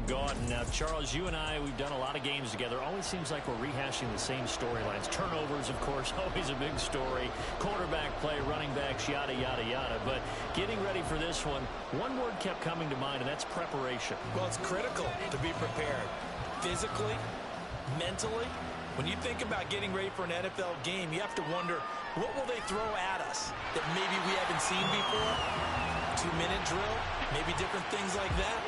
gone. Now, Charles, you and I, we've done a lot of games together. Always seems like we're rehashing the same storylines. Turnovers, of course, always a big story. Quarterback play, running backs, yada, yada, yada. But getting ready for this one word kept coming to mind, and that's preparation. Well, it's critical to be prepared. Physically, mentally. When you think about getting ready for an NFL game, you have to wonder, what will they throw at us that maybe we haven't seen before? 2-minute drill, maybe different things like that.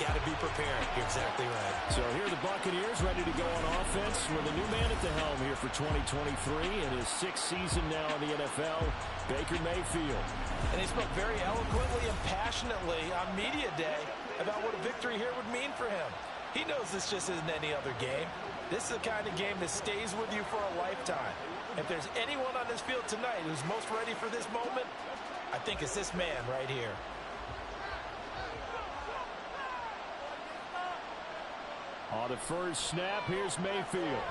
Got to be prepared. You're exactly right. So here are the Buccaneers ready to go on offense with a new man at the helm here for 2023 in his 6th season now in the NFL, Baker Mayfield. And he spoke very eloquently and passionately on media day about what a victory here would mean for him. He knows this just isn't any other game. This is the kind of game that stays with you for a lifetime. If there's anyone on this field tonight who's most ready for this moment, I think it's this man right here. On the first snap, here's Mayfield.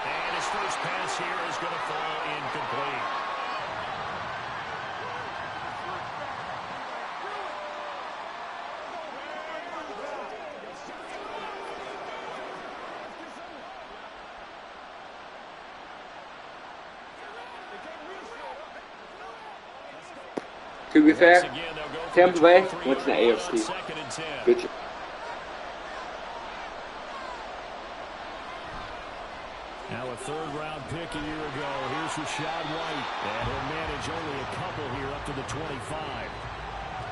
And his first pass here is going to fall incomplete. To be fair, Tampa Bay went to the AFC. Good job. Now a third-round pick a year ago. Here's Rachaad White. And he'll manage only a couple here up to the 25.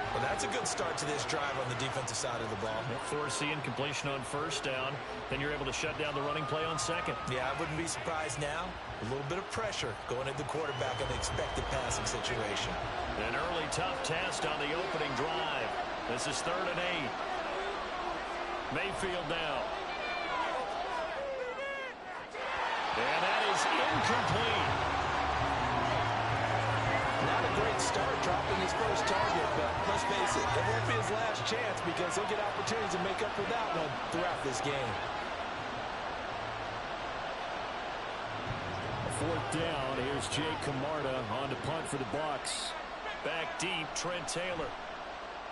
Well, that's a good start to this drive on the defensive side of the ball. Force the incompletion on first down. Then you're able to shut down the running play on second. Yeah, I wouldn't be surprised now. A little bit of pressure going at the quarterback in the expected passing situation. An early tough test on the opening drive. This is 3rd and 8. Mayfield now. And that is incomplete. Not a great start dropping his first target, but let's face it, it won't be his last chance because he'll get opportunities to make up for that one throughout this game. 4th down. Here's Jake Camarda on to punt for the Bucs. Back deep, Trent Taylor.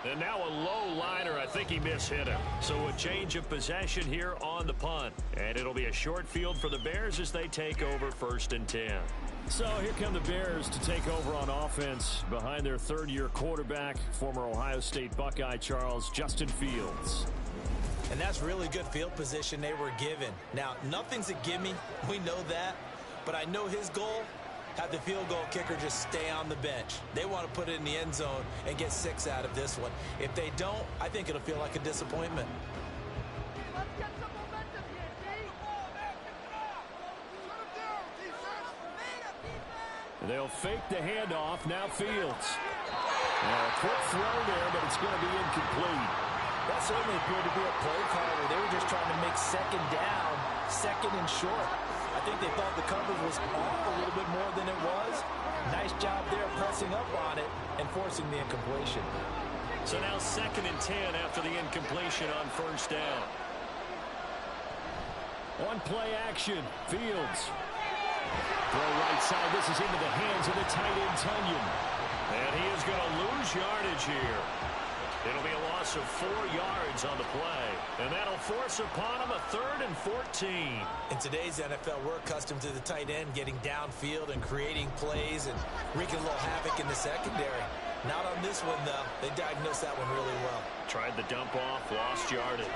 And now a low liner. I think he mishit him. So a change of possession here on the punt. And it'll be a short field for the Bears as they take over 1st and 10. So here come the Bears to take over on offense behind their 3rd-year quarterback, former Ohio State Buckeye Charles, Justin Fields. And that's really good field position they were given. Now, nothing's a gimme. We know that. But I know his goal, have the field goal kicker just stay on the bench. They want to put it in the end zone and get 6 out of this one. If they don't, I think it'll feel like a disappointment. They'll fake the handoff. Now Fields. A quick throw there, but it's going to be incomplete. That certainly appeared to be a play call where they were just trying to make 2nd down, 2nd and short. I think they thought the coverage was off a little bit more than it was. Nice job there pressing up on it and forcing the incompletion. So now 2nd and 10 after the incompletion on first down. On play action, Fields. Throw right side. This is into the hands of the tight end, Tunyon. And he is going to lose yardage here. It'll be a loss of 4 yards on the play. And that'll force upon him a 3rd and 14. In today's NFL, we're accustomed to the tight end getting downfield and creating plays and wreaking a little havoc in the secondary. Not on this one, though. They diagnosed that one really well. Tried the dump off, lost yardage.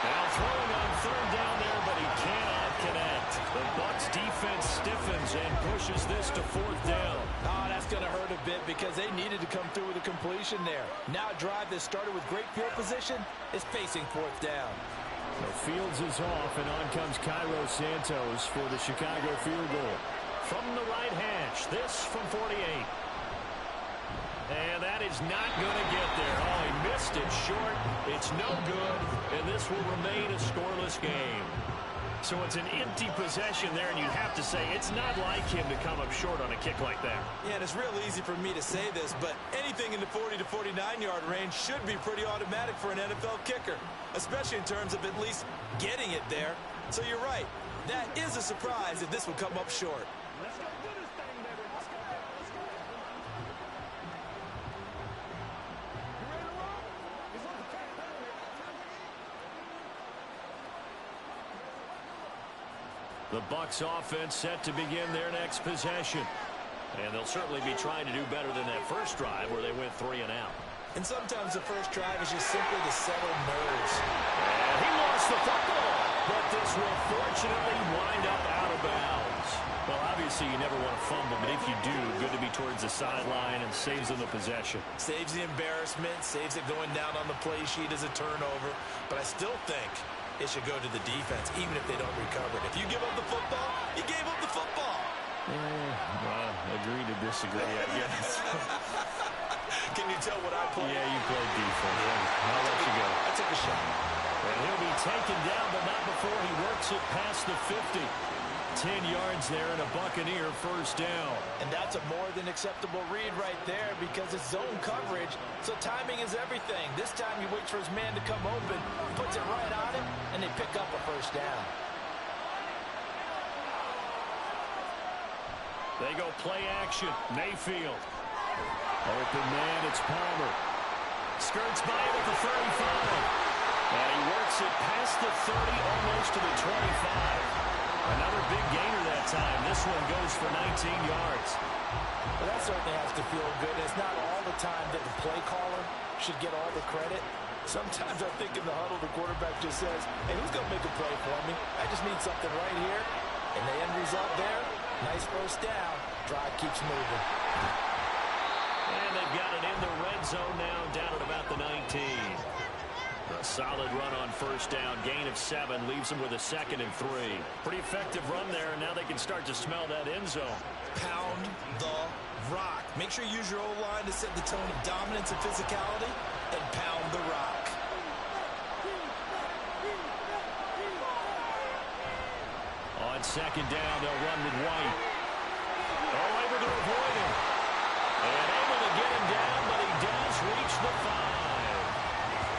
Now throwing on 3rd down there, but he cannot connect. The Bucs defense stiffens and pushes this to 4th down. Oh, that's going to hurt a bit because they needed to come through with a completion there. Now a drive that started with great field position is facing 4th down. So Fields is off, and on comes Cairo Santos for the Chicago field goal. From the right hash, this from 48. And that is not going to get there. Oh, he missed it short. It's no good, and this will remain a scoreless game. So it's an empty possession there, and you'd have to say it's not like him to come up short on a kick like that. Yeah, and it's real easy for me to say this, but anything in the 40 to 49-yard range should be pretty automatic for an NFL kicker, especially in terms of at least getting it there. So you're right. That is a surprise if this will come up short. The Bucs offense set to begin their next possession. And they'll certainly be trying to do better than that first drive where they went 3 and out. And sometimes the first drive is just simply to settle nerves. And he lost the football, but this will fortunately wind up out of bounds. Well, obviously you never want to fumble, but if you do, good to be towards the sideline and saves them the possession. Saves the embarrassment, saves it going down on the play sheet as a turnover. But I still think it should go to the defense, even if they don't recover it. If you give up the football, you gave up the football. Well, agree to disagree, I guess. Can you tell what I played? Yeah, you played defense. I'll let you go. I took a shot. And he'll be taken down, but not before he works it past the 50. 10 yards there and a Buccaneer first down. And that's a more than acceptable read right there because it's zone coverage, so timing is everything. This time he waits for his man to come open, puts it right on him, and they pick up a first down. They go play action. Mayfield. Open man, it's Palmer. Skirts by him at the 35. And he works it past the 30, almost to the 25. Another big gainer that time. This one goes for 19 yards. Well, that certainly has to feel good. It's not all the time that the play caller should get all the credit. Sometimes I think in the huddle, the quarterback just says, hey, who's going to make a play for me? I just need something right here. And the end result there, nice first down. Drive keeps moving. And they've got it in the red zone now, down at about the 19. A solid run on first down. Gain of 7 leaves them with a 2nd and 3. Pretty effective run there, and now they can start to smell that end zone. Pound the rock. Make sure you use your O-line to set the tone of dominance and physicality, and pound the rock. On 2nd down, they'll run with White. Oh, able to avoid him. And able to get him down, but he does reach the 5.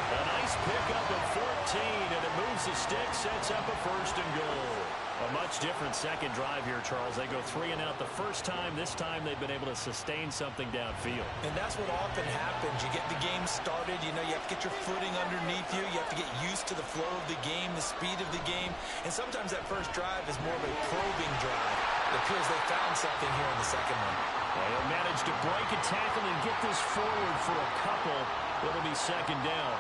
A nice pickup of 14, and it moves the stick, sets up a 1st and goal. A much different second drive here, Charles. They go 3 and out the first time. This time they've been able to sustain something downfield. And that's what often happens. You get the game started. You know, you have to get your footing underneath you. You have to get used to the flow of the game, the speed of the game. And sometimes that first drive is more of a probing drive. It appears they found something here in the second one. Well, they'll manage to break a tackle and get this forward for a couple. It'll be 2nd down.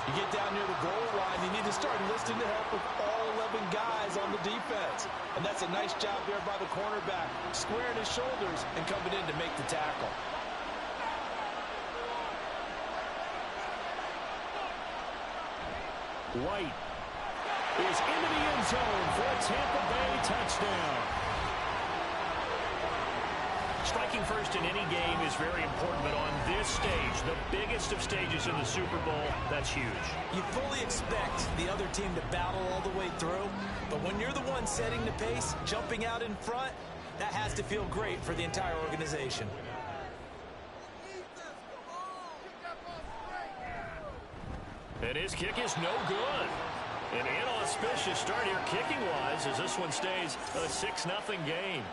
You get down near the goal line, you need to start enlisting the help with all 11 guys on the defense. And that's a nice job there by the cornerback, squaring his shoulders and coming in to make the tackle. White is into the end zone for a Tampa Bay touchdown. Striking first in any game is very important, but on this stage, the biggest of stages in the Super Bowl, that's huge. You fully expect the other team to battle all the way through, but when you're the one setting the pace, jumping out in front, that has to feel great for the entire organization. And his kick is no good. An inauspicious start here kicking-wise as this one stays a 6-0 game.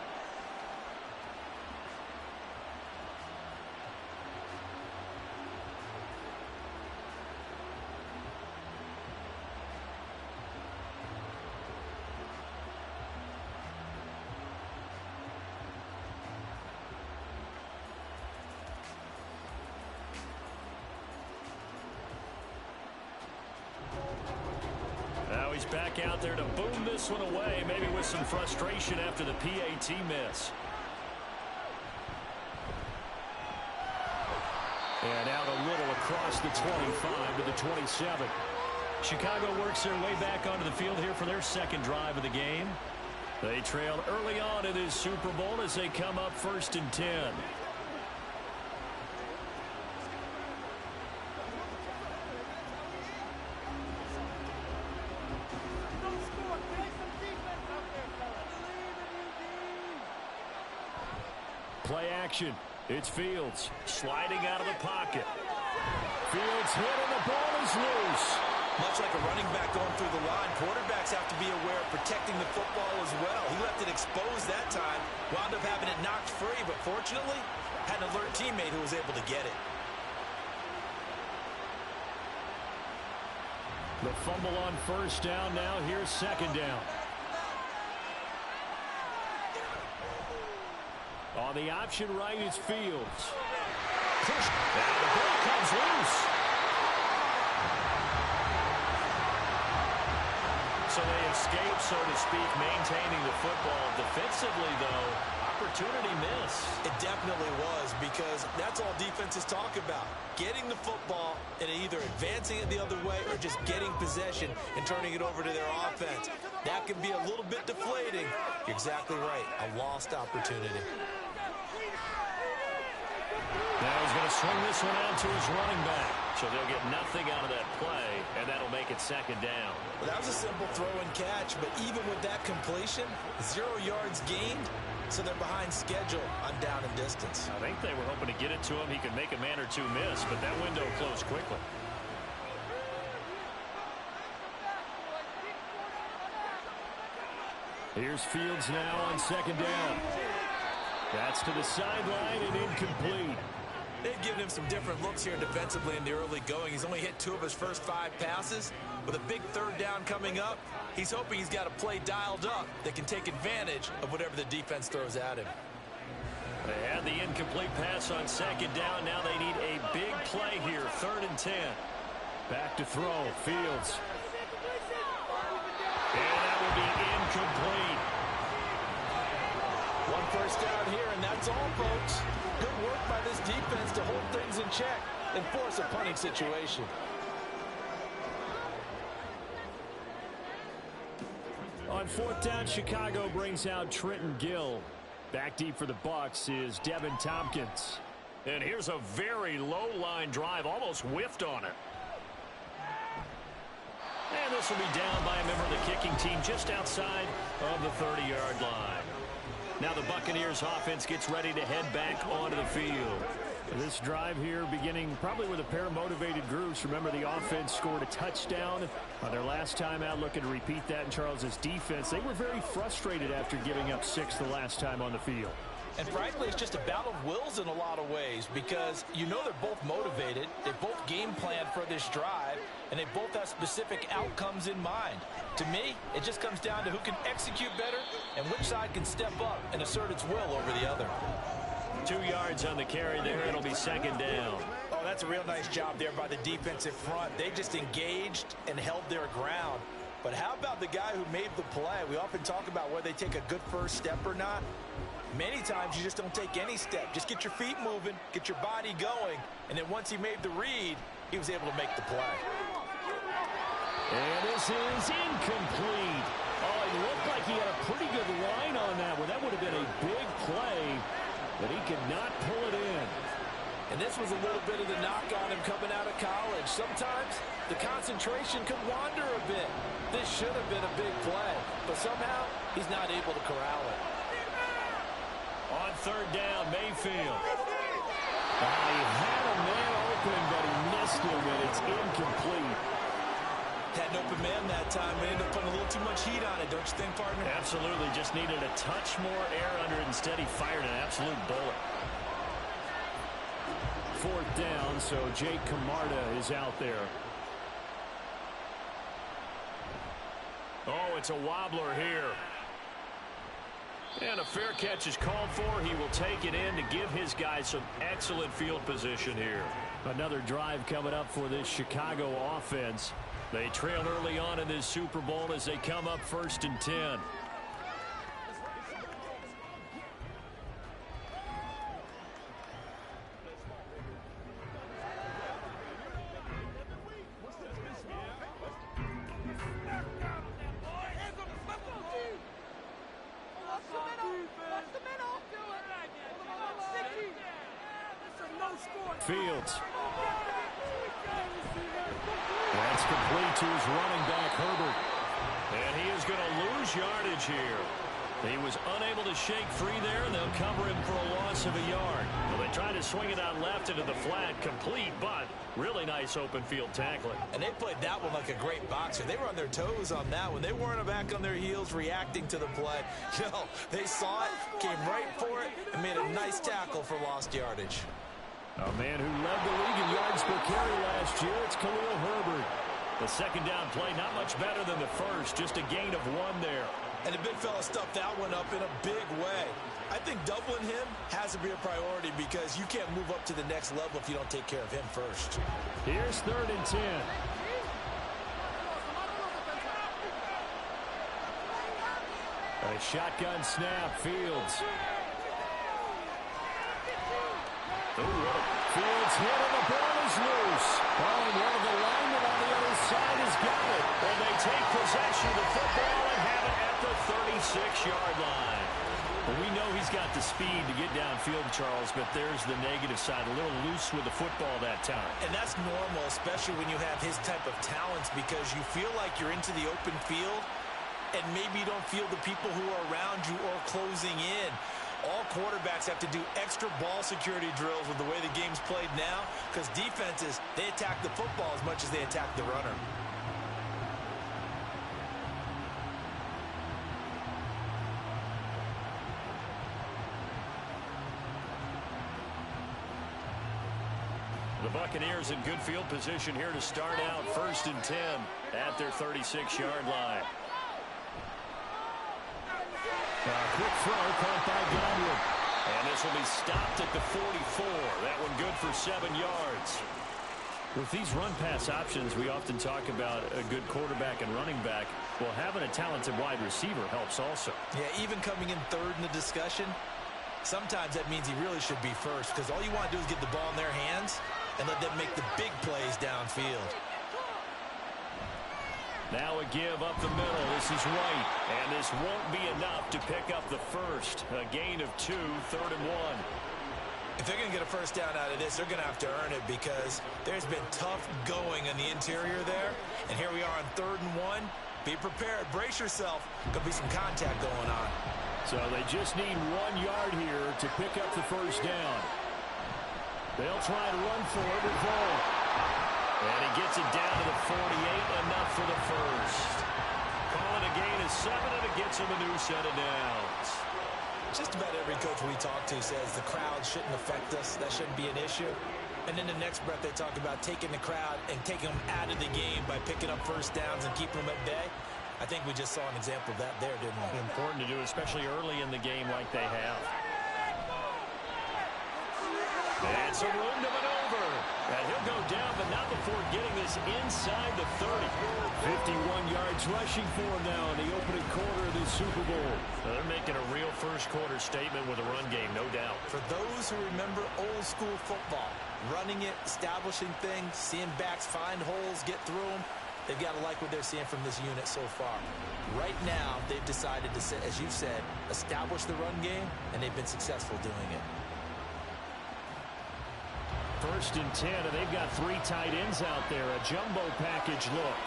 Now he's back out there to boom this one away, maybe with some frustration after the PAT miss. And out a little across the 25 to the 27. Chicago works their way back onto the field here for their second drive of the game. They trail early on in this Super Bowl as they come up 1st and 10. Play action. It's Fields sliding out of the pocket. Fields hit and the ball is loose. Much like a running back going through the line, quarterbacks have to be aware of protecting the football as well. He left it exposed that time, wound up having it knocked free, but fortunately had an alert teammate who was able to get it. The fumble on first down. Now here's 2nd down. On the option right is Fields. Push. Now the ball comes loose. So they escape, so to speak, maintaining the football. Defensively, though, opportunity miss. It definitely was, because that's all defenses talk about. Getting the football and either advancing it the other way or just getting possession and turning it over to their offense. That can be a little bit deflating. You're exactly right. A lost opportunity. Now he's going to swing this one out to his running back. So they'll get nothing out of that play, and that'll make it second down. Well, that was a simple throw and catch, but even with that completion, 0 yards gained, so they're behind schedule on down and distance. I think they were hoping to get it to him. He could make a man or two miss, but that window closed quickly. Here's Fields now on second down. That's to the sideline and incomplete. They've given him some different looks here defensively in the early going. He's only hit 2 of his first 5 passes. With a big third down coming up, he's hoping he's got a play dialed up that can take advantage of whatever the defense throws at him. They had the incomplete pass on second down. Now they need a big play here, 3rd and 10. Back to throw, Fields. And that will be incomplete. 1 first down here, and that's all, folks. Good work by this defense to hold things in check and force a punting situation. On 4th down, Chicago brings out Trenton Gill. Back deep for the Bucs is Devin Tompkins. And here's a very low-line drive, almost whiffed on it. And this will be down by a member of the kicking team just outside of the 30-yard line. Now the Buccaneers offense gets ready to head back onto the field. This drive here beginning probably with a pair of motivated groups. Remember, the offense scored a touchdown on their last time out, looking to repeat that in Charles's defense. They were very frustrated after giving up 6 the last time on the field. And frankly, it's just a battle of wills in a lot of ways, because you know they're both motivated, they both game planned for this drive, and they both have specific outcomes in mind. To me, it just comes down to who can execute better and which side can step up and assert its will over the other. 2 yards on the carry there. It'll be second down. Oh, that's a real nice job there by the defensive front. They just engaged and held their ground. But how about the guy who made the play? We often talk about whether they take a good first step or not. Many times you just don't take any step. Just get your feet moving, get your body going, and then once he made the read, he was able to make the play. And this is incomplete. Oh, it looked like he had a pretty good line on that one. That would have been a big play, but he could not pull it in. And this was a little bit of the knock on him coming out of college. Sometimes the concentration could wander a bit. This should have been a big play, but somehow he's not able to corral it. On 3rd down, Mayfield. He had a man open, but he missed him, and it's incomplete. Had an open man that time. We ended up putting a little too much heat on it, don't you think, partner? Absolutely. Just needed a touch more air under it. Instead, he fired an absolute bullet. 4th down, so Jake Camarda is out there. Oh, it's a wobbler here. And a fair catch is called for. He will take it in to give his guys some excellent field position here. Another drive coming up for this Chicago offense. They trail early on in this Super Bowl as they come up 1st and 10. Fields. That's complete to his running back, Herbert. And he is going to lose yardage here. He was unable to shake free there, and they'll cover him for a loss of a yard. Well, they tried to swing it out left into the flat, complete, but really nice open field tackling. And they played that one like a great boxer. They were on their toes on that one. They weren't back on their heels reacting to the play. No, they saw it, came right for it, and made a nice tackle for lost yardage. A man who led the league in yards per carry last year, it's Khalil Herbert. The second down play, not much better than the first, just a gain of 1 there. And the big fella stuffed that one up in a big way. I think doubling him has to be a priority because you can't move up to the next level if you don't take care of him first. Here's 3rd and 10. A shotgun snap, Fields. Fields hit and the ball is loose. Oh, and one of the linemen on the other side has got it. And they take possession of the football and have it at the 36-yard line. Well, we know he's got the speed to get downfield, Charles, but there's the negative side. A little loose with the football that time. And that's normal, especially when you have his type of talents, because you feel like you're into the open field and maybe you don't feel the people who are around you or closing in. All quarterbacks have to do extra ball security drills with the way the game's played now because defenses, they attack the football as much as they attack the runner. The Buccaneers in good field position here to start out 1st and 10 at their 36-yard line. Quick throw caught by Godwin. And this will be stopped at the 44. That one good for 7 yards. With these run-pass options, we often talk about a good quarterback and running back. Well, having a talented wide receiver helps also. Yeah, even coming in 3rd in the discussion, sometimes that means he really should be first because all you want to do is get the ball in their hands and let them make the big plays downfield. Now a give up the middle. This is White. And this won't be enough to pick up the first. A gain of 2, 3rd and 1. If they're going to get a first down out of this, they're going to have to earn it because there's been tough going on the interior there. And here we are on 3rd and 1. Be prepared. Brace yourself. Could be some contact going on. So they just need 1 yard here to pick up the first down. They'll try to run for it with Vol. And he gets it down to the 48, enough for the first. Call it a gain of 7, and it gets him a new set of downs. Just about every coach we talk to says the crowd shouldn't affect us. That shouldn't be an issue. And in the next breath, they talk about taking the crowd and taking them out of the game by picking up first downs and keeping them at bay. I think we just saw an example of that there, didn't we? Important to do, especially early in the game like they have. And some room to maneuver. And he'll go down, but not before getting this inside the 30. 51 yards rushing for him now in the opening quarter of the Super Bowl. Now they're making a real first-quarter statement with a run game, no doubt. For those who remember old-school football, running it, establishing things, seeing backs find holes, get through them, they've got to like what they're seeing from this unit so far. Right now, they've decided to, as you said, establish the run game, and they've been successful doing it. 1st and 10, and they've got 3 tight ends out there. A jumbo package look.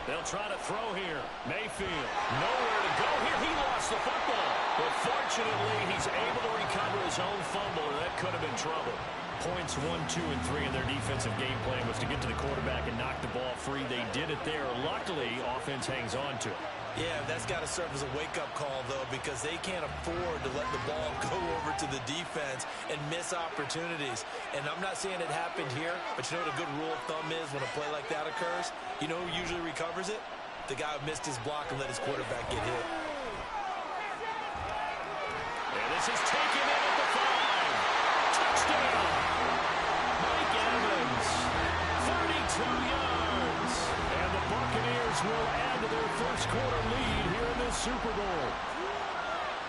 They'll try to throw here. Mayfield, nowhere to go here. He lost the football. But fortunately, he's able to recover his own fumble, and that could have been trouble. Points 1, 2, and 3 in their defensive game plan was to get to the quarterback and knock the ball free. They did it there. Luckily, offense hangs on to it. Yeah, that's got to serve as a wake-up call, though, because they can't afford to let the ball go over to the defense and miss opportunities. And I'm not saying it happened here, but you know what a good rule of thumb is when a play like that occurs? You know who usually recovers it? The guy who missed his block and let his quarterback get hit. And this is taken in at the 5. Touchdown! Mike Evans, 32 yards. And the Buccaneers will add to their first-quarter lead here in this Super Bowl.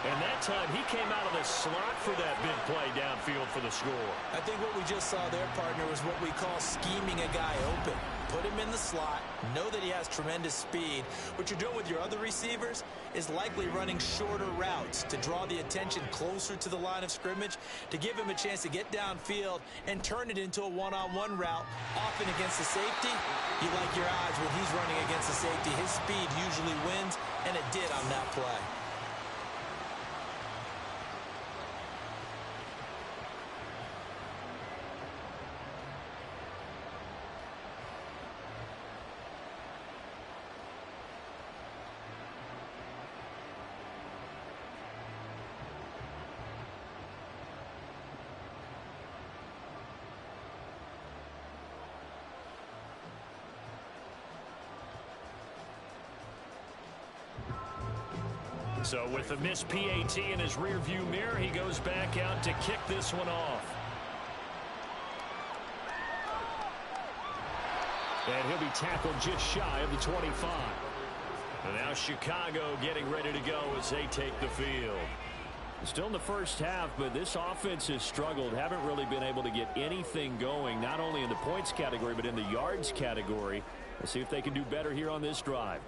And that time, he came out of the slot for that big play downfield for the score. I think what we just saw there, partner, was what we call scheming a guy open. Put him in the slot, know that he has tremendous speed. What you're doing with your other receivers is likely running shorter routes to draw the attention closer to the line of scrimmage, to give him a chance to get downfield and turn it into a one-on-one route, often against the safety. You like your odds when he's running against the safety. His speed usually wins, and it did on that play. So with the missed PAT in his rearview mirror, he goes back out to kick this one off. And he'll be tackled just shy of the 25. And now Chicago getting ready to go as they take the field. Still in the first half, but this offense has struggled. Haven't really been able to get anything going, not only in the points category, but in the yards category. We'll see if they can do better here on this drive.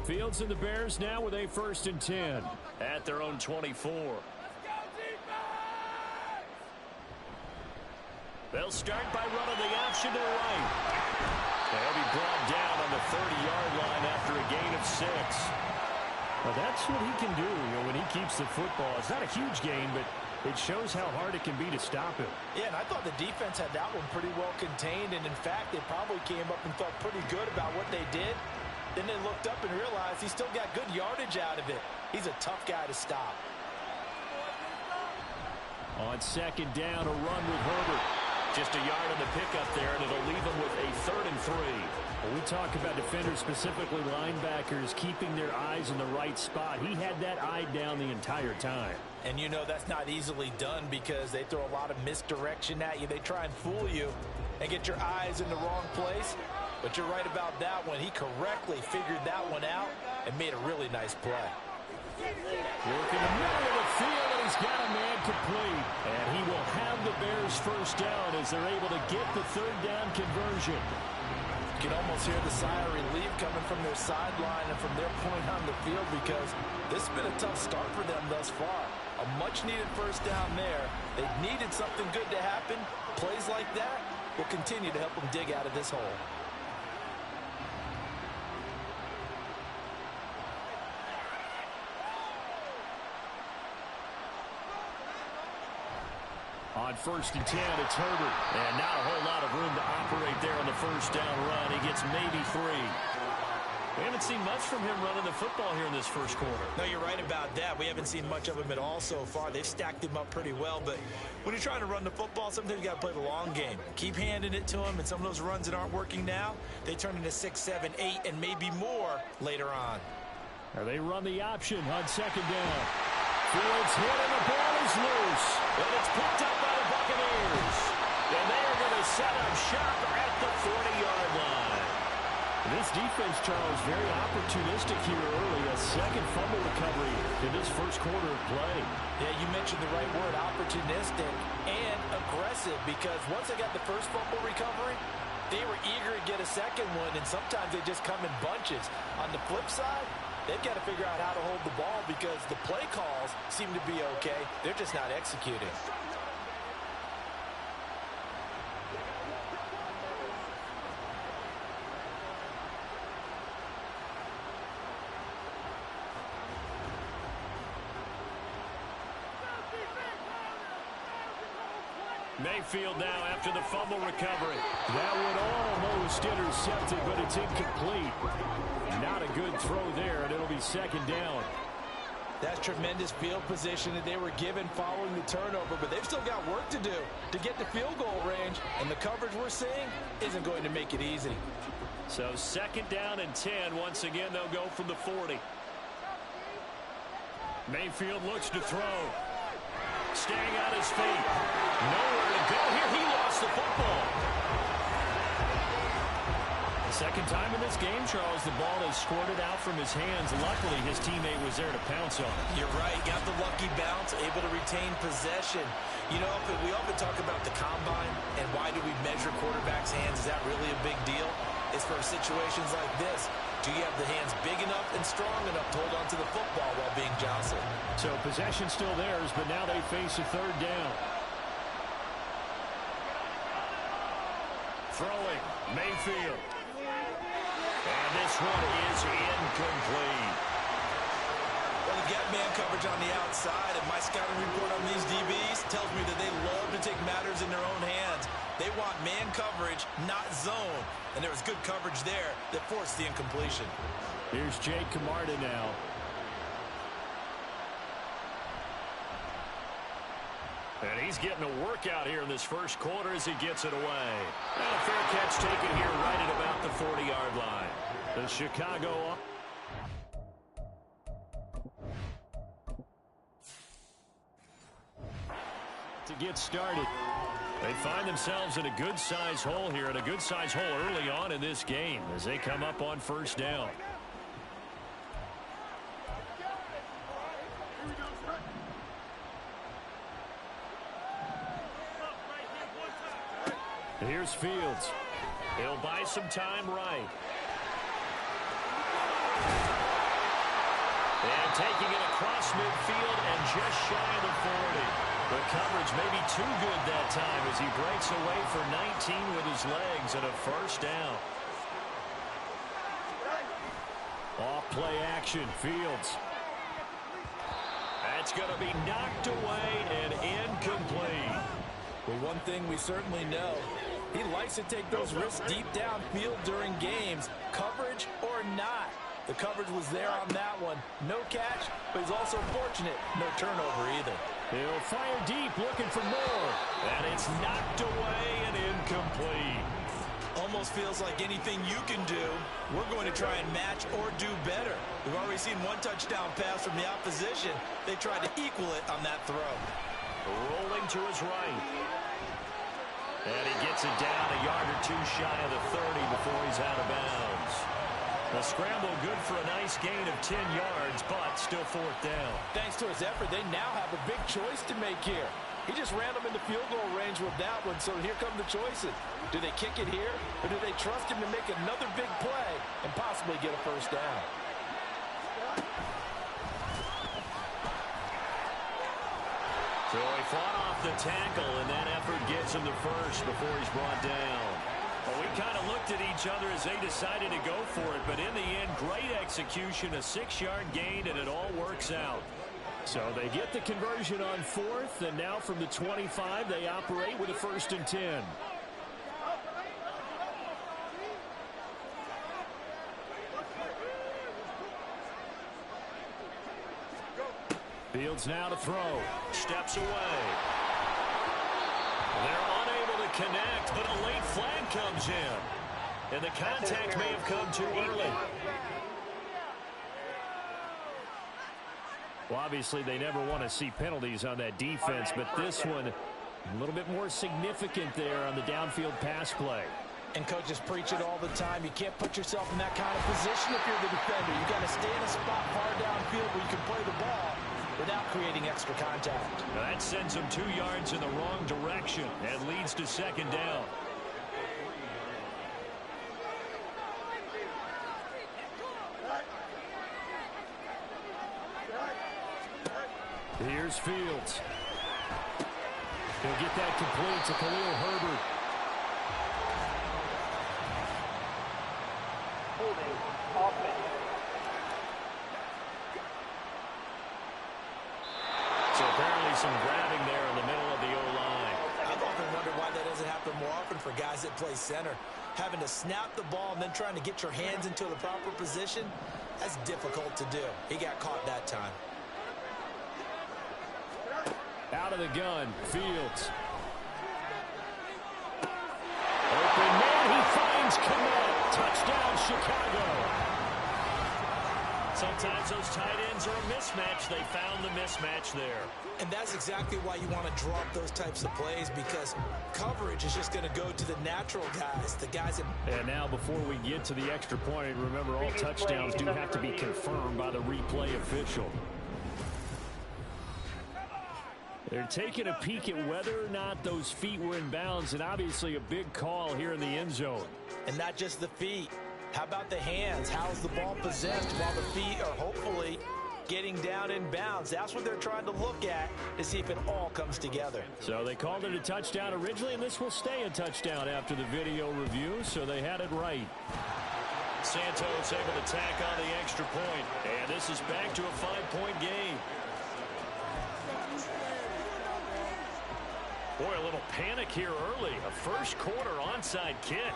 Fields and the Bears now with a 1st and 10 at their own 24. They'll start by running the option to the right. They'll be brought down on the 30-yard line after a gain of 6. Well, that's what he can do, when he keeps the football. It's not a huge gain, but it shows how hard it can be to stop him. Yeah, and I thought the defense had that one pretty well contained, and in fact, they probably came up and felt pretty good about what they did. Then they looked up and realized he still got good yardage out of it. He's a tough guy to stop. On 2nd down, a run with Herbert. Just a yard on the pickup there, and it'll leave them with a 3rd and 3. When we talk about defenders, specifically linebackers, keeping their eyes in the right spot, he had that eye down the entire time. And that's not easily done because they throw a lot of misdirection at you. They try and fool you and get your eyes in the wrong place. But you're right about that one. He correctly figured that one out and made a really nice play. Working the middle of the field, and he's got a man complete. And he will have the Bears 1st down as they're able to get the 3rd down conversion. You can almost hear the sigh of relief coming from their sideline and from their point on the field because this has been a tough start for them thus far. A much-needed 1st down there. They needed something good to happen. Plays like that will continue to help them dig out of this hole. On 1st and 10, it's Herbert. And not a whole lot of room to operate there on the 1st down run. He gets maybe 3. We haven't seen much from him running the football here in this 1st quarter. No, you're right about that. We haven't seen much of him at all so far. They've stacked him up pretty well. But when you're trying to run the football, sometimes you got to play the long game. Keep handing it to him. And some of those runs that aren't working now, they turn into 6, 7, 8, and maybe more later on. Or they run the option on 2nd down. Fields hit and the ball is loose. And it's picked up by the Buccaneers. And they are going to set up shop at the 40-yard line. This defense, Charles, very opportunistic here early. A 2nd fumble recovery in this 1st quarter of play. Yeah, you mentioned the right word, opportunistic and aggressive, because once they got the 1st fumble recovery, they were eager to get a 2nd one, and sometimes they just come in bunches. On the flip side, they've got to figure out how to hold the ball because the play calls seem to be okay. They're just not executing. Mayfield now after the fumble recovery. That would almost intercept it, but it's incomplete. Not a good throw there, and it'll be 2nd down. That's tremendous field position that they were given following the turnover, but they've still got work to do to get to field goal range, and the coverage we're seeing isn't going to make it easy. So 2nd down and 10. Once again, they'll go from the 40. Mayfield looks to throw. Staying on his feet. Nowhere to go here. He lost the football. The 2nd time in this game, Charles, the ball has squirted out from his hands. Luckily, his teammate was there to pounce on it. You're right. Got the lucky bounce, able to retain possession. We often talk about the combine and why do we measure quarterbacks' hands. Is that really a big deal? It's for situations like this. Do you have the hands big enough and strong enough to hold onto the football while being jostled? So possession still theirs, but now they face a 3rd down. Throwing, Mayfield. And this one is incomplete. Well, they've got man coverage on the outside, and my scouting report on these DBs tells me that they love to take matters in their own hands. They want man coverage, not zone. And there was good coverage there that forced the incompletion. Here's Jake Camarda now. And he's getting a workout here in this 1st quarter as he gets it away. And a fair catch taken here right at about the 40-yard line. The Chicago it gets started. They find themselves in a good-sized hole here, and a good-sized hole early on in this game as they come up on first down. Here's Fields. He'll buy some time right. And taking it across midfield and just shy of the 40. The coverage may be too good that time as he breaks away for 19 with his legs and a first down. Off play action, Fields. That's going to be knocked away and incomplete. Well, one thing we certainly know, he likes to take those risks deep downfield during games, coverage or not. The coverage was there on that one. No catch, but he's also fortunate. No turnover either. He'll fire deep, looking for more. And it's knocked away and incomplete. Almost feels like anything you can do, we're going to try and match or do better. We've already seen one touchdown pass from the opposition. They tried to equal it on that throw. Rolling to his right. And he gets it down a yard or two shy of the 30 before he's out of bounds. The scramble good for a nice gain of 10 yards, but still fourth down. Thanks to his effort, they now have a big choice to make here. He just ran them into field goal range with that one, so here come the choices. Do they kick it here, or do they trust him to make another big play and possibly get a first down? So he fought off the tackle, and that effort gets him the first before he's brought down. Well, we kind of looked at each other as they decided to go for it, but in the end, great execution, a 6-yard gain, and it all works out. So they get the conversion on fourth, and now from the 25, they operate with a 1st and 10. Fields now to throw. Steps away. They're unable to connect, but a late flag comes in. And the contact may have come too early. Well, obviously, they never want to see penalties on that defense, but this one, a little bit more significant there on the downfield pass play. And coaches preach it all the time. You can't put yourself in that kind of position if you're the defender. You got to stay in a spot far downfield where you can play the ball without creating extra contact. Now that sends them 2 yards in the wrong direction and leads to second down. Here's Fields. He'll get that complete to Khalil Herbert. So apparently some grabbing there in the middle of the O-line. I've often wondered why that doesn't happen more often for guys that play center. Having to snap the ball and then trying to get your hands into the proper position, that's difficult to do. He got caught that time. Out of the gun, Fields. Open man, he finds Kmet. Touchdown, Chicago. Sometimes those tight ends are a mismatch. They found the mismatch there. And that's exactly why you want to drop those types of plays, because coverage is just going to go to the natural guys, the guys that... And now before we get to the extra point, remember all touchdowns do have to be confirmed by the replay official. They're taking a peek at whether or not those feet were in bounds, and obviously a big call here in the end zone. And not just the feet. How about the hands? How's the ball possessed while the feet are hopefully getting down in bounds? That's what they're trying to look at to see if it all comes together. So they called it a touchdown originally, and this will stay a touchdown after the video review, so they had it right. Santos able to tack on the extra point, and this is back to a 5-point game. Boy, a little panic here early. A first quarter onside kick.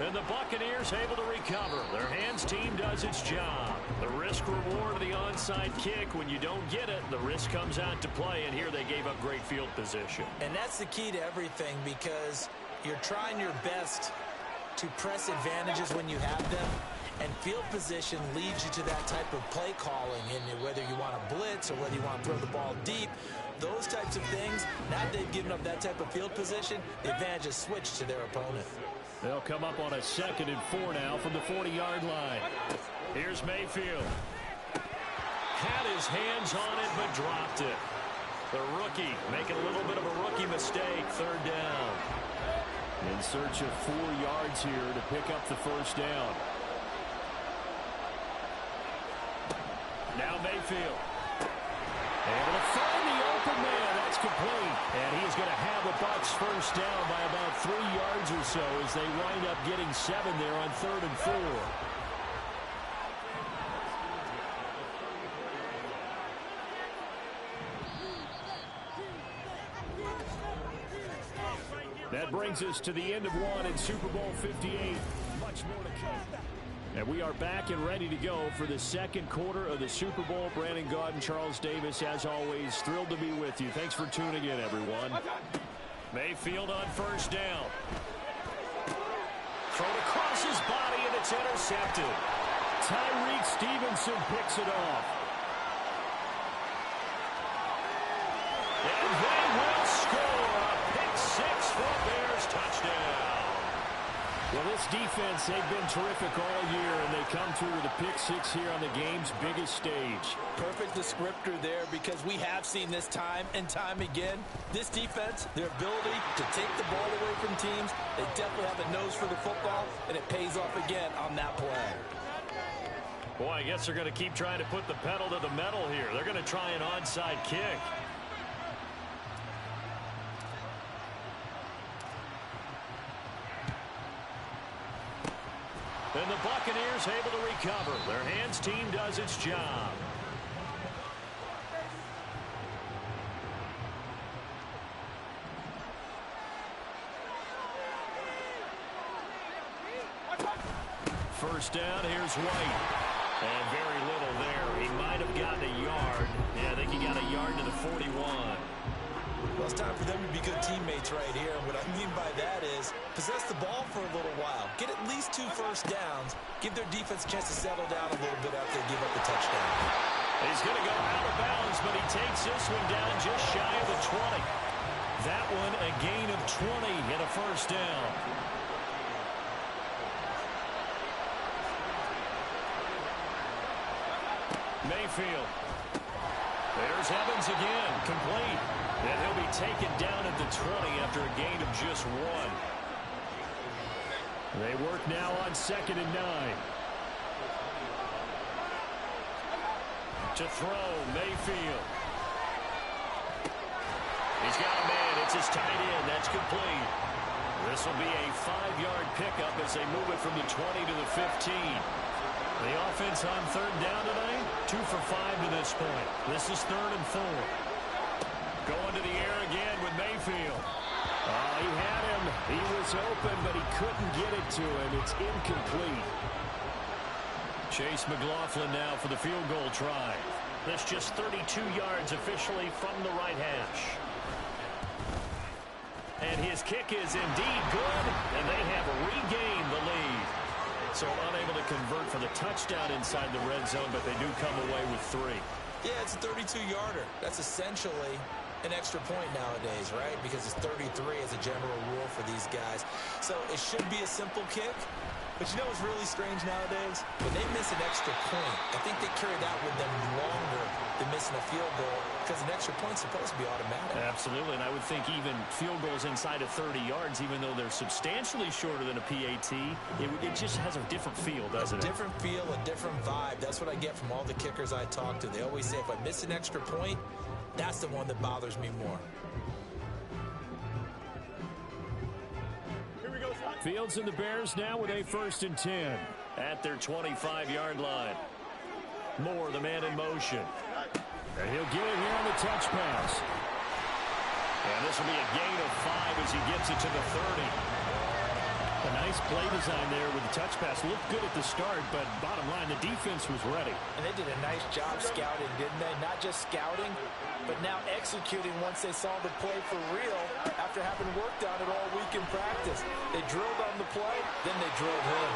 And the Buccaneers able to recover. Their hands team does its job. The risk reward of the onside kick. When you don't get it, the risk comes out to play. And here they gave up great field position. And that's the key to everything, because you're trying your best to press advantages when you have them. And field position leads you to that type of play calling, and whether you want to blitz or whether you want to throw the ball deep, those types of things, now that they've given up that type of field position, the advantage is switched to their opponent. They'll come up on a 2nd and 4 now from the 40-yard line. Here's Mayfield. Had his hands on it, but dropped it. The rookie making a little bit of a rookie mistake. 3rd down. In search of 4 yards here to pick up the 1st down. Now Mayfield. Able to find the open man. That's complete. And he's going to have the Bucs 1st down by about 3 yards or so as they wind up getting 7 there on 3rd and 4. That brings us to the end of 1 in Super Bowl 58. Much more to come. And we are back and ready to go for the 2nd quarter of the Super Bowl. Brandon Gaudin, Charles Davis, as always, thrilled to be with you. Thanks for tuning in, everyone. Mayfield on 1st down. Thrown across his body, and it's intercepted. Tyreek Stevenson picks it off. And they will score a pick 6 for Bears touchdown. Well, this defense, they've been terrific all year, and they come through with a pick 6 here on the game's biggest stage. Perfect descriptor there, because we have seen this time and time again. This defense, their ability to take the ball away from teams, they definitely have a nose for the football, and it pays off again on that play. Boy, I guess they're going to keep trying to put the pedal to the metal here. They're going to try an onside kick. And the Buccaneers able to recover. Their hands team does its job. First down, here's White. And very little there. He might have gotten a yard. Yeah, I think he got a yard to the 41. Well, it's time for them to be good teammates right here. And what I mean by that is possess the ball for a little while. Get at least 2 first downs. Give their defense a chance to settle down a little bit after they give up the touchdown. He's going to go out of bounds, but he takes this one down just shy of the 20. That one a gain of 20 and a first down. Mayfield. There's Evans again, complete. And he'll be taken down at the 20 after a gain of just 1. They work now on 2nd and 9. To throw, Mayfield. He's got a man. It's his tight end. That's complete. This will be a 5-yard pickup as they move it from the 20 to the 15. The offense on 3rd down tonight, 2 for 5 to this point. This is 3rd and 4. Going to the air again with Mayfield. He had him. He was open, but he couldn't get it to him. It's incomplete. Chase McLaughlin now for the field goal try. That's just 32 yards officially from the right hash. And his kick is indeed good, and they have regained the lead. So unable to convert for the touchdown inside the red zone, but they do come away with 3. Yeah, it's a 32-yarder. That's essentially an extra point nowadays, right? Because it's 33 as a general rule for these guys. So it should be a simple kick. But you know what's really strange nowadays? When they miss an extra point, I think they carry that with them longer than missing a field goal, because an extra point's supposed to be automatic. Absolutely, and I would think even field goals inside of 30 yards, even though they're substantially shorter than a PAT, it just has a different feel, doesn't it? A different feel, a different vibe. That's what I get from all the kickers I talk to. They always say if I miss an extra point, that's the one that bothers me more. Fields and the Bears now with a 1st and 10 at their 25-yard line. Moore, the man in motion. And he'll get it here on the touch pass. And this will be a gain of 5 as he gets it to the 30. A nice play design there with the touch pass. Looked good at the start, but bottom line, the defense was ready. And they did a nice job scouting, didn't they? Not just scouting, but now executing once they saw the play for real after having worked on it all week in practice. They drilled on the play, then they drilled him.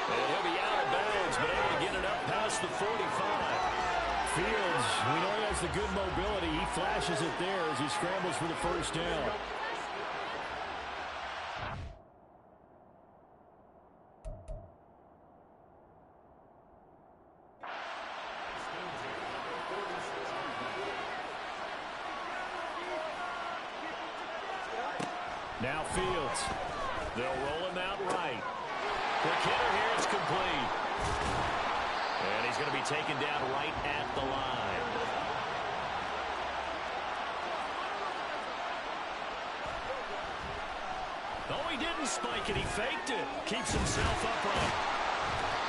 And he'll be out of bounds, but able to get it up past the 45. Fields, we know he has the good mobility. He flashes it there as he scrambles for the first down. Now Fields. They'll roll him out right. Quick hitter here, it's complete. And he's going to be taken down right at the line. Oh, he didn't spike it. He faked it. Keeps himself upright.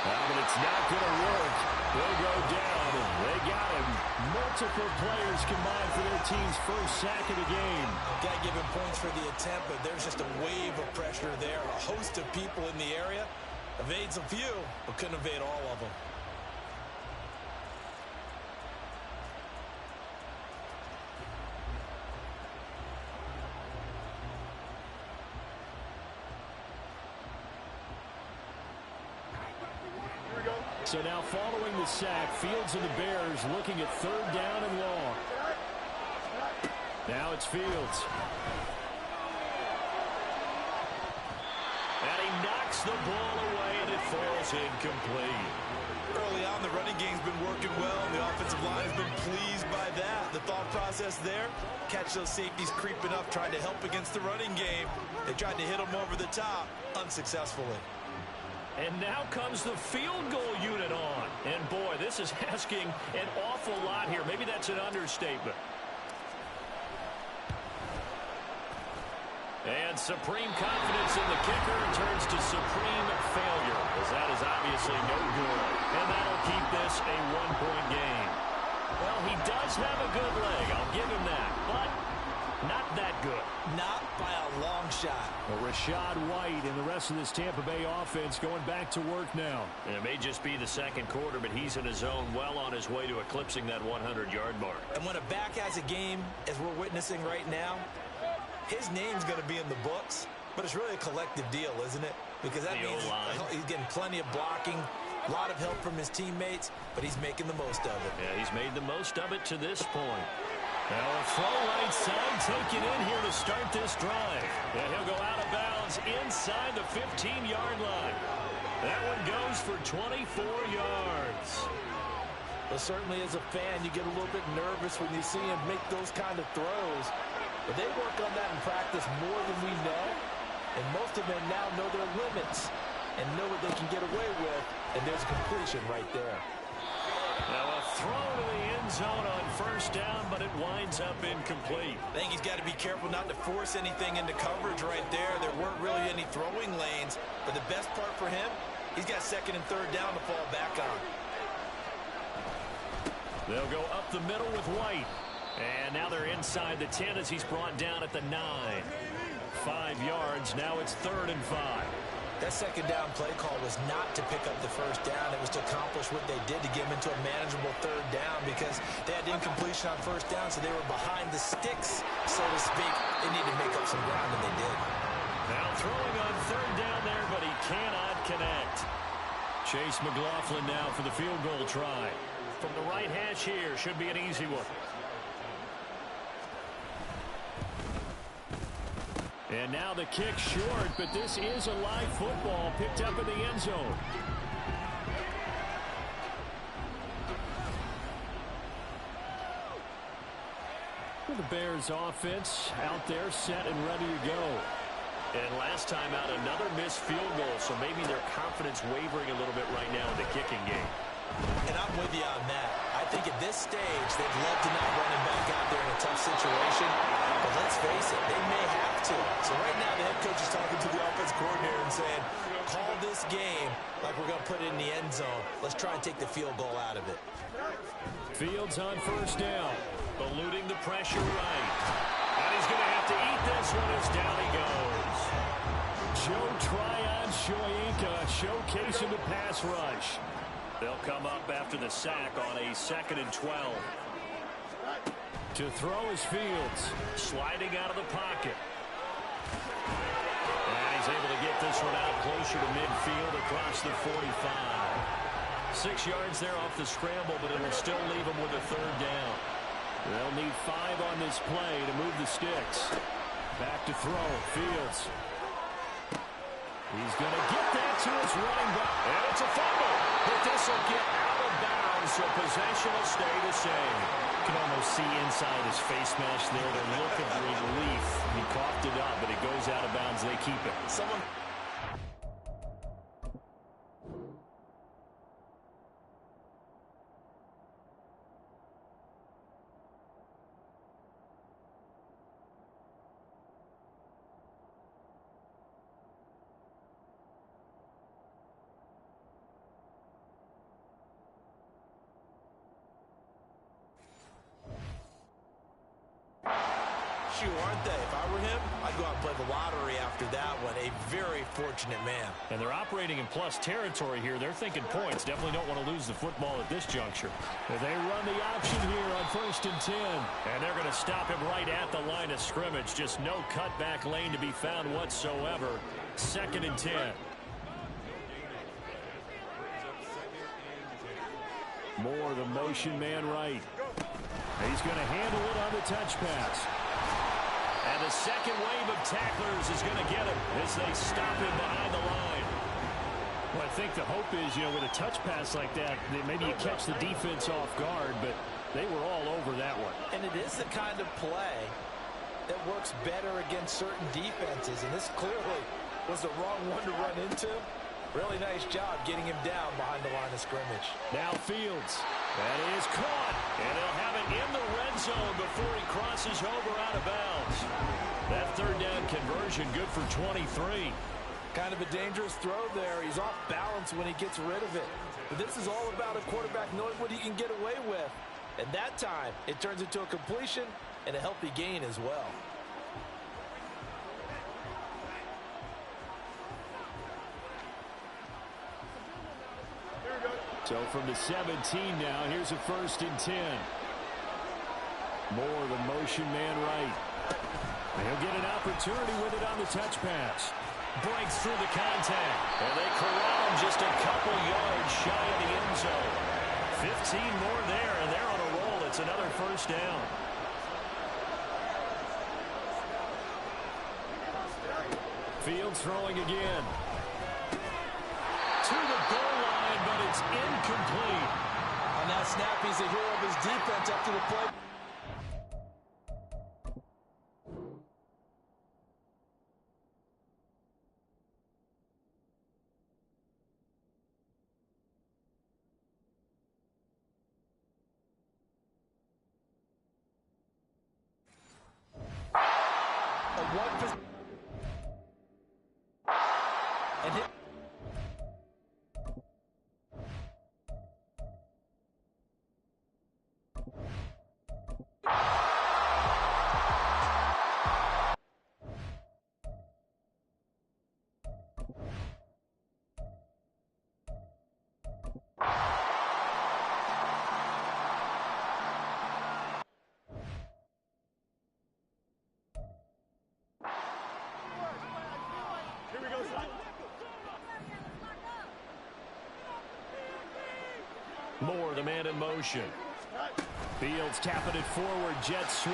But it's not going to work. They'll go down. They got him. Multiple players combined for their team's first sack of the game. Got to give him points for the attempt, but there's just a wave of pressure there. A host of people in the area. Evades a few, but couldn't evade all of them. So now following the sack, Fields and the Bears looking at third down and long. Now it's Fields. And he knocks the ball away, and it falls incomplete. Early on, the running game's been working well, and the offensive line has been pleased by that. The thought process there, catch those safeties creeping up, trying to help against the running game. They tried to hit them over the top, unsuccessfully. And now comes the field goal unit on. And, boy, this is asking an awful lot here. Maybe that's an understatement. And supreme confidence in the kicker turns to supreme failure, as that is obviously no good. And that'll keep this a one-point game. Well, he does have a good leg. I'll give him that. But not that good. Not by a long shot. Well, Rachaad White and the rest of this Tampa Bay offense going back to work now. And it may just be the second quarter, but he's in his zone, well on his way to eclipsing that 100-yard mark. And when a back has a game, as we're witnessing right now, his name's going to be in the books, but it's really a collective deal, isn't it? Because that means he's getting plenty of blocking, a lot of help from his teammates, but he's making the most of it. Yeah, he's made the most of it to this point. Now a throw right side taken in here to start this drive. And he'll go out of bounds inside the 15-yard line. That one goes for 24 yards. Well, certainly as a fan, you get a little bit nervous when you see him make those kind of throws. But they work on that in practice more than we know. And most of them now know their limits and know what they can get away with. And there's a completion right there. Now a throw to the end zone on first down, but it winds up incomplete. I think he's got to be careful not to force anything into coverage right there. There weren't really any throwing lanes. But the best part for him, he's got second and third down to fall back on. They'll go up the middle with White. And now they're inside the 10 as he's brought down at the 9. 5 yards. Now it's 3rd and 5. That second down play call was not to pick up the first down. It was to accomplish what they did to get him into a manageable third down because they had incompletion on first down, so they were behind the sticks, so to speak. They needed to make up some ground, and they did. Now throwing on third down there, but he cannot connect. Chase McLaughlin now for the field goal try. From the right hash here, should be an easy one. And now the kick short, but this is a live football picked up in the end zone. The Bears offense out there set and ready to go. And last time out, another missed field goal, so maybe their confidence wavering a little bit right now in the kicking game. And I'm with you on that. I think at this stage, they'd love to not run him back out there in a tough situation. But let's face it, they may have to. So right now, the head coach is talking to the offense coordinator and saying, call this game like we're going to put it in the end zone. Let's try and take the field goal out of it. Fields on first down, eluding the pressure right. And he's going to have to eat this one as down he goes. Joe Tryon-Shoyinka showcasing the pass rush. They'll come up after the sack on a 2nd and 12. To throw is Fields, sliding out of the pocket. And he's able to get this one out closer to midfield across the 45. 6 yards there off the scramble, but it'll still leave them with a third down. They'll need 5 on this play to move the sticks. Back to throw. Fields. He's going to get that to his running back. And it's a fumble. But this will get out of bounds, so possession will stay the same. You can almost see inside his face mask there the look of relief. He coughed it up, but it goes out of bounds. They keep it. Aren't they? If I were him, I'd go out and play the lottery after that one. A very fortunate man. And they're operating in plus territory here. They're thinking points. Definitely don't want to lose the football at this juncture. They run the option here on 1st and 10. And they're going to stop him right at the line of scrimmage. Just no cutback lane to be found whatsoever. 2nd and 10. Moore, the motion man right. He's going to handle it on the touch pass. And the second wave of tacklers is going to get him as they stop him behind the line. Well, I think the hope is, with a touch pass like that, maybe you catch the defense off guard, but they were all over that one. And it is the kind of play that works better against certain defenses, and this clearly was the wrong one to run into. Really nice job getting him down behind the line of scrimmage. Now Fields. That is caught. And he'll have it in the red zone before he crosses over out of bounds. That third down conversion good for 23. Kind of a dangerous throw there. He's off balance when he gets rid of it. But this is all about a quarterback knowing what he can get away with. And that time, it turns into a completion and a healthy gain as well. So from the 17 now, here's a 1st and 10. Moore, the motion man right. And he'll get an opportunity with it on the touch pass. Breaks through the contact. And they corral him just a couple yards shy of the end zone. 15 more there, and they're on a roll. It's another 1st down. Fields throwing again. To the goal line, but it's incomplete. On that snap, he's a hero of his defense up to the plate. And hit. Moore, the man in motion. Fields tapping it forward, jet sweep.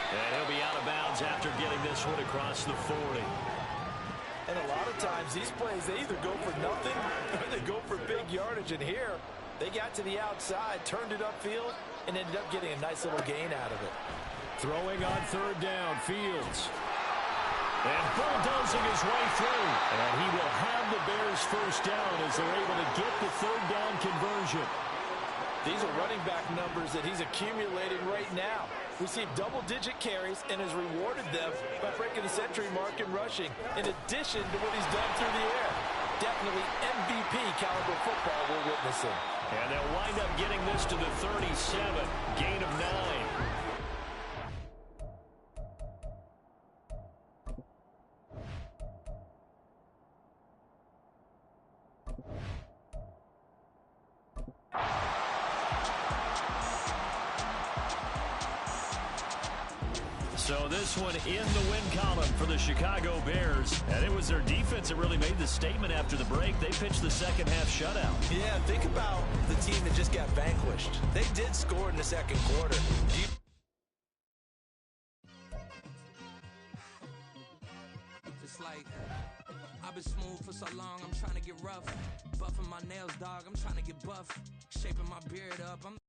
And he'll be out of bounds after getting this one across the 40. And a lot of times, these plays, they either go for nothing or they go for big yardage. And here, they got to the outside, turned it upfield, and ended up getting a nice little gain out of it. Throwing on 3rd down, Fields. And bulldozing his way through. And he will have the Bears 1st down as they're able to get the 3rd down conversion. These are running back numbers that he's accumulating right now. Received double-digit carries and has rewarded them by breaking the century mark in rushing, in addition to what he's done through the air. Definitely MVP caliber football we're witnessing. And they'll wind up getting this to the 37, gain of 9. So this one in the win column for the Chicago Bears. And it was their defense that really made the statement after the break. They pitched the second half shutout. Yeah, think about the team that just got vanquished. They did score in the second quarter. It's like, I've been smooth for so long, I'm trying to get rough. Buffing my nails, dog, I'm trying to get buff. Shaping my beard up, I'm